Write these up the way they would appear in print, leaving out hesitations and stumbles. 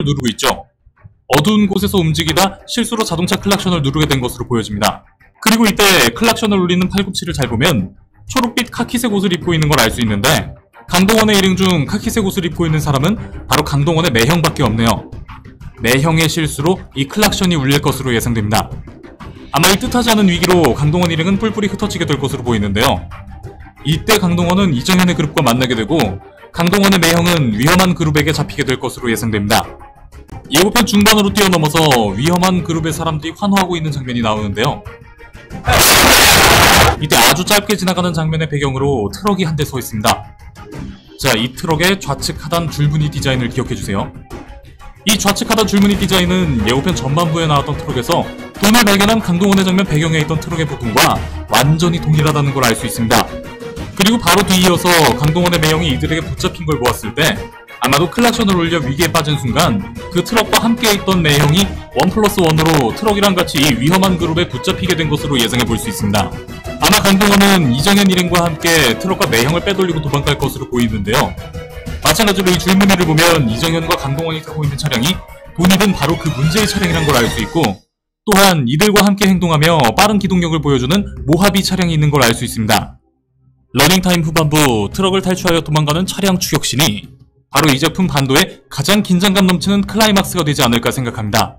누르고 있죠. 어두운 곳에서 움직이다 실수로 자동차 클락션을 누르게 된 것으로 보여집니다. 그리고 이때 클락션을 울리는 팔꿈치를 잘 보면 초록빛 카키색 옷을 입고 있는 걸 알 수 있는데, 강동원의 일행 중 카키색 옷을 입고 있는 사람은 바로 강동원의 매형밖에 없네요. 매형의 실수로 이 클락션이 울릴 것으로 예상됩니다. 아마 이 뜻하지 않은 위기로 강동원 일행은 뿔뿔이 흩어지게 될 것으로 보이는데요. 이때 강동원은 이정현의 그룹과 만나게 되고, 강동원의 매형은 위험한 그룹에게 잡히게 될 것으로 예상됩니다. 예고편 중반으로 뛰어넘어서 위험한 그룹의 사람들이 환호하고 있는 장면이 나오는데요. 이때 아주 짧게 지나가는 장면의 배경으로 트럭이 한 대 서 있습니다. 자, 이 트럭의 좌측 하단 줄무늬 디자인을 기억해주세요. 이 좌측 하단 줄무늬 디자인은 예고편 전반부에 나왔던 트럭에서 돈을 발견한 강동원의 장면 배경에 있던 트럭의 부품과 완전히 동일하다는 걸 알 수 있습니다. 그리고 바로 뒤이어서 강동원의 매형이 이들에게 붙잡힌 걸 보았을 때 아마도 클락션을 울려 위기에 빠진 순간 그 트럭과 함께 있던 매형이 1+1으로 트럭이랑 같이 이 위험한 그룹에 붙잡히게 된 것으로 예상해 볼 수 있습니다. 아마 강동원은 이정현 일행과 함께 트럭과 매형을 빼돌리고 도망갈 것으로 보이는데요. 마찬가지로 이 줄무늬를 보면 이정현과 강동원이 타고 있는 차량이 돈이든 바로 그 문제의 차량이란 걸 알 수 있고, 또한 이들과 함께 행동하며 빠른 기동력을 보여주는 모하비 차량이 있는 걸 알 수 있습니다. 러닝타임 후반부 트럭을 탈출하여 도망가는 차량 추격신이 바로 이 작품 반도의 가장 긴장감 넘치는 클라이막스가 되지 않을까 생각합니다.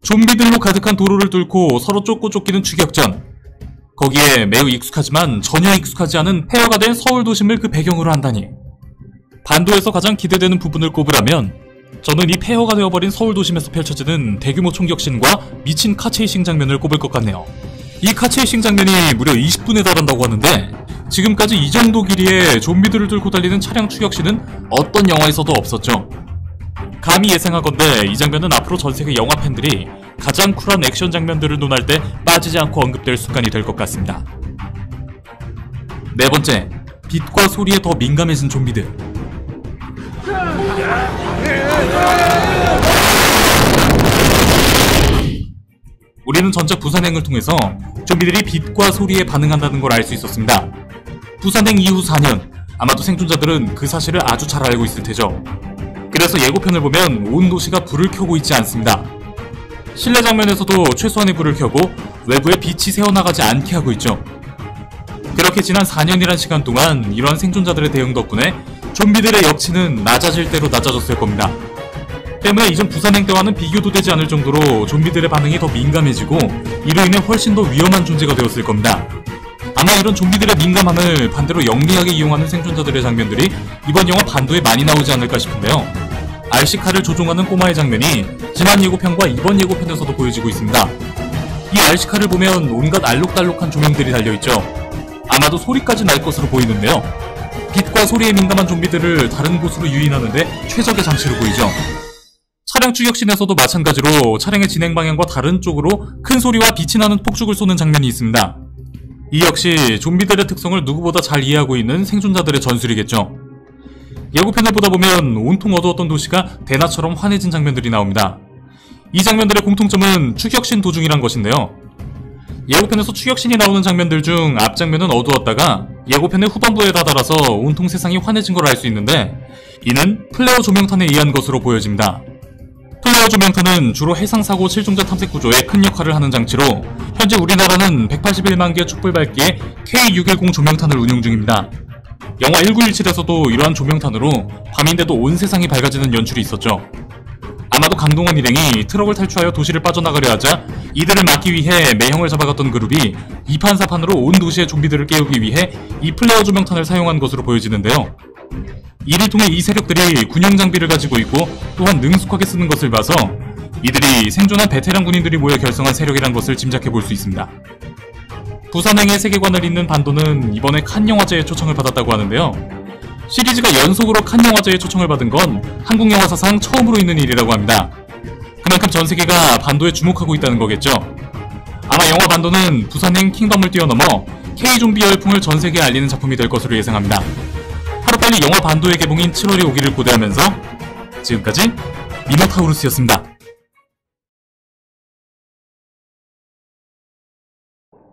좀비들로 가득한 도로를 뚫고 서로 쫓고 쫓기는 추격전, 거기에 매우 익숙하지만 전혀 익숙하지 않은 폐허가 된 서울 도심을 그 배경으로 한다니, 반도에서 가장 기대되는 부분을 꼽으라면 저는 이 폐허가 되어버린 서울 도심에서 펼쳐지는 대규모 총격신과 미친 카체이싱 장면을 꼽을 것 같네요. 이 카체이싱 장면이 무려 20분에 달한다고 하는데, 지금까지 이 정도 길이의 좀비들을 뚫고 달리는 차량 추격신은 어떤 영화에서도 없었죠. 감히 예상하건대 이 장면은 앞으로 전세계 영화 팬들이 가장 쿨한 액션 장면들을 논할 때 빠지지 않고 언급될 순간이 될 것 같습니다. 네 번째, 빛과 소리에 더 민감해진 좀비들. 우리는 전작 부산행을 통해서 좀비들이 빛과 소리에 반응한다는 걸 알 수 있었습니다. 부산행 이후 4년, 아마도 생존자들은 그 사실을 아주 잘 알고 있을 테죠. 그래서 예고편을 보면 온 도시가 불을 켜고 있지 않습니다. 실내 장면에서도 최소한의 불을 켜고 외부에 빛이 새어나가지 않게 하고 있죠. 그렇게 지난 4년이란 시간 동안 이러한 생존자들의 대응 덕분에 좀비들의 역치는 낮아질 대로 낮아졌을 겁니다. 때문에 이전 부산행 때와는 비교도 되지 않을 정도로 좀비들의 반응이 더 민감해지고, 이로 인해 훨씬 더 위험한 존재가 되었을 겁니다. 아마 이런 좀비들의 민감함을 반대로 영리하게 이용하는 생존자들의 장면들이 이번 영화 반도에 많이 나오지 않을까 싶은데요. RC카를 조종하는 꼬마의 장면이 지난 예고편과 이번 예고편에서도 보여지고 있습니다. 이 RC카를 보면 온갖 알록달록한 조명들이 달려있죠. 아마도 소리까지 날 것으로 보이는데요. 빛과 소리에 민감한 좀비들을 다른 곳으로 유인하는데 최적의 장치로 보이죠. 차량 추격신에서도 마찬가지로 차량의 진행 방향과 다른 쪽으로 큰 소리와 빛이 나는 폭죽을 쏘는 장면이 있습니다. 이 역시 좀비들의 특성을 누구보다 잘 이해하고 있는 생존자들의 전술이겠죠. 예고편을 보다 보면 온통 어두웠던 도시가 대낮처럼 환해진 장면들이 나옵니다. 이 장면들의 공통점은 추격신 도중이란 것인데요. 예고편에서 추격신이 나오는 장면들 중 앞장면은 어두웠다가 예고편의 후반부에 다다라서 온통 세상이 환해진 걸 알 수 있는데, 이는 플레어 조명탄에 의한 것으로 보여집니다. 플레어 조명탄은 주로 해상사고 실종자 탐색 구조에 큰 역할을 하는 장치로, 현재 우리나라는 181만 개의 촛불 밝기의 K610 조명탄을 운용 중입니다. 영화 1917에서도 이러한 조명탄으로 밤인데도 온 세상이 밝아지는 연출이 있었죠. 아마도 강동원 일행이 트럭을 탈출하여 도시를 빠져나가려 하자 이들을 막기 위해 매형을 잡아갔던 그룹이 이판사판으로 온 도시의 좀비들을 깨우기 위해 이 플레어 조명탄을 사용한 것으로 보여지는데요. 이를 통해 이 세력들이 군용 장비를 가지고 있고 또한 능숙하게 쓰는 것을 봐서 이들이 생존한 베테랑 군인들이 모여 결성한 세력이란 것을 짐작해 볼 수 있습니다. 부산행의 세계관을 잇는 반도는 이번에 칸 영화제에 초청을 받았다고 하는데요. 시리즈가 연속으로 칸 영화제에 초청을 받은 건 한국 영화 사상 처음으로 있는 일이라고 합니다. 그만큼 전 세계가 반도에 주목하고 있다는 거겠죠. 아마 영화 반도는 부산행 킹덤을 뛰어넘어 K-좀비 열풍을 전 세계에 알리는 작품이 될 것으로 예상합니다. 하루빨리 영화 반도의 개봉인 7월이 오기를 고대하면서 지금까지 미노타우루스였습니다.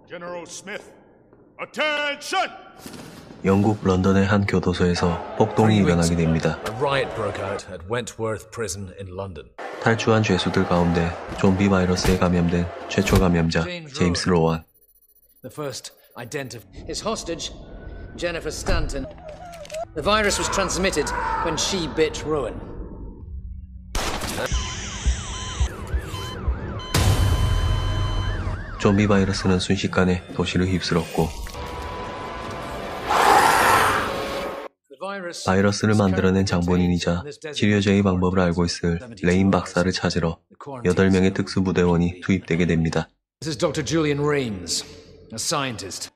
General Smith, attention! 영국 런던의 한 교도소에서 폭동이 일어나게 됩니다. 탈주한 죄수들 가운데 좀비 바이러스에 감염된 최초 감염자 제임스 로완. His hostage, Jennifer Stanton. The virus was transmitted when she bit Rowan. 좀비 바이러스는 순식간에 도시를 휩쓸었고 바이러스를 만들어낸 장본인이자 치료제의 방법을 알고 있을 레인 박사를 찾으러 8명의 특수부대원이 투입되게 됩니다. This is Dr. Julian Rains, a scientist.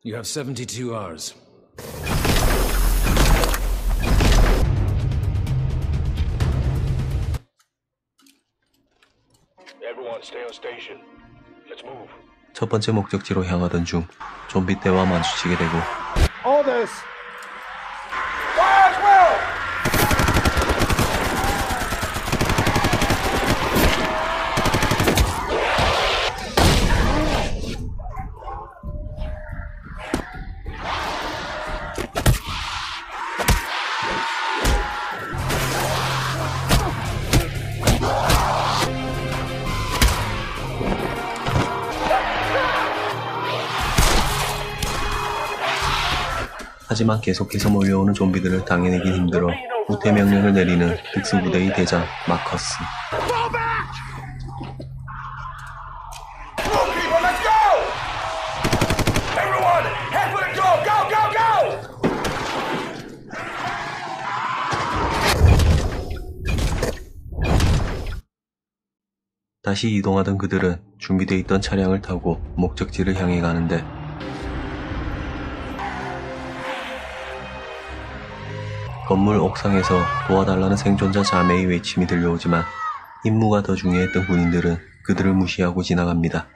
You have 72 hours. Everyone stay on station. Let's move. 첫 번째 목적지로 향하던 중 좀비 떼와 마주치게 되고 Orders! Fire as well! 하지만 계속해서 몰려오는 좀비들을 당해내긴 힘들어 후퇴 명령을 내리는 특수부대의 대장 마커스. 다시 이동하던 그들은 준비되어 있던 차량을 타고 목적지를 향해 가는데 건물 옥상에서 도와달라는 생존자 자매의 외침이 들려오지만 임무가 더 중요했던 군인들은 그들을 무시하고 지나갑니다.